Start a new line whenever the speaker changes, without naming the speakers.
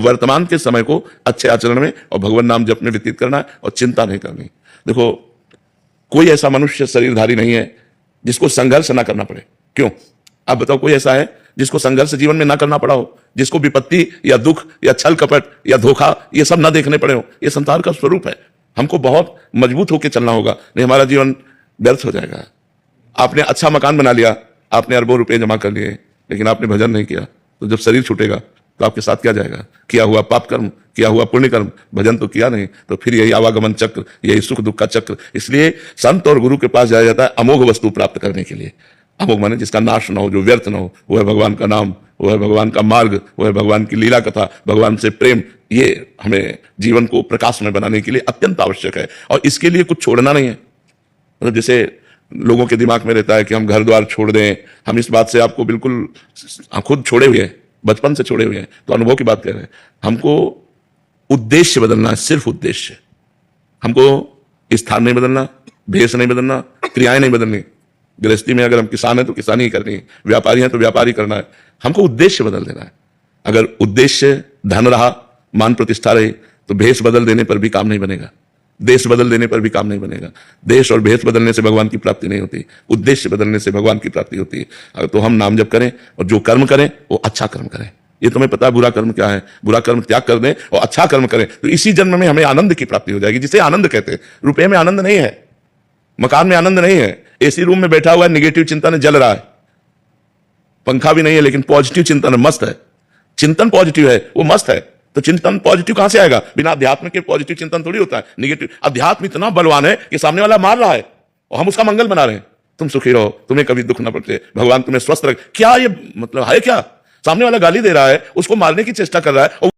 वर्तमान के समय को अच्छे आचरण में और भगवान नाम जप में व्यतीत करना है और चिंता नहीं करनी। देखो, कोई ऐसा मनुष्य शरीरधारी नहीं है जिसको संघर्ष ना करना पड़े। क्यों? आप बताओ, कोई ऐसा है जिसको संघर्ष जीवन में ना करना पड़ा हो, जिसको विपत्ति या दुख या छल कपट या धोखा ये सब ना देखने पड़े हो? ये संसार का स्वरूप है। हमको बहुत मजबूत होकर चलना होगा, नहीं हमारा जीवन व्यर्थ हो जाएगा। आपने अच्छा मकान बना लिया, आपने अरबों रुपए जमा कर लिए, लेकिन आपने भजन नहीं किया, तो जब शरीर छूटेगा तो आपके साथ क्या जाएगा? किया हुआ पाप कर्म, किया हुआ पुण्य कर्म, भजन तो किया नहीं, तो फिर यही आवागमन चक्र, यही सुख दुख का चक्र। इसलिए संत और गुरु के पास जाया जाता है अमोघ वस्तु प्राप्त करने के लिए। अमोघ माने जिसका नाश ना हो, जो व्यर्थ ना हो, वो है भगवान का नाम, वो है भगवान का मार्ग, वो है भगवान की लीला कथा, भगवान से प्रेम। ये हमें जीवन को प्रकाश में बनाने के लिए अत्यंत आवश्यक है, और इसके लिए कुछ छोड़ना नहीं है। मतलब जैसे लोगों के दिमाग में रहता है कि हम घर द्वार छोड़ दें, हम इस बात से आपको बिल्कुल खुद छोड़े हुए हैं, बचपन से छोड़े हुए हैं, तो अनुभव की बात कर रहे हैं। हमको उद्देश्य बदलना है, सिर्फ उद्देश्य। हमको स्थान नहीं बदलना, भेष नहीं बदलना, क्रियाएं नहीं बदलनी। गृहस्थी में अगर हम किसान हैं तो किसानी ही करनी है, व्यापारी हैं तो व्यापारी करना है। हमको उद्देश्य बदल देना है। अगर उद्देश्य धन रहा, मान प्रतिष्ठा रही, तो भेष बदल देने पर भी काम नहीं बनेगा, देश बदल देने पर भी काम नहीं बनेगा। देश और भेष बदलने से भगवान की प्राप्ति नहीं होती, उद्देश्य बदलने से भगवान की प्राप्ति होती है। तो हम नाम जप करें और जो कर्म करें वो अच्छा कर्म करें। ये तुम्हें पता है बुरा कर्म क्या है? बुरा कर्म त्याग कर दें और अच्छा कर्म करें, तो इसी जन्म में हमें आनंद की प्राप्ति हो जाएगी, जिसे आनंद कहते हैं। रुपये में आनंद नहीं है, मकान में आनंद नहीं है, एसी रूम में बैठा हुआ है, निगेटिव चिंतन जल रहा है, पंखा भी नहीं है, लेकिन पॉजिटिव चिंतन मस्त है। चिंतन पॉजिटिव है, वो मस्त है। तो चिंतन पॉजिटिव कहां से आएगा? बिना अध्यात्म के पॉजिटिव चिंतन थोड़ी होता है। निगेटिव अध्यात्म इतना बलवान है कि सामने वाला मार रहा है और हम उसका मंगल बना रहे हैं। तुम सुखी रहो, तुम्हें कभी दुख ना पड़े, भगवान तुम्हें स्वस्थ रखे। क्या ये मतलब है? क्या सामने वाला गाली दे रहा है, उसको मारने की चेष्टा कर रहा है, और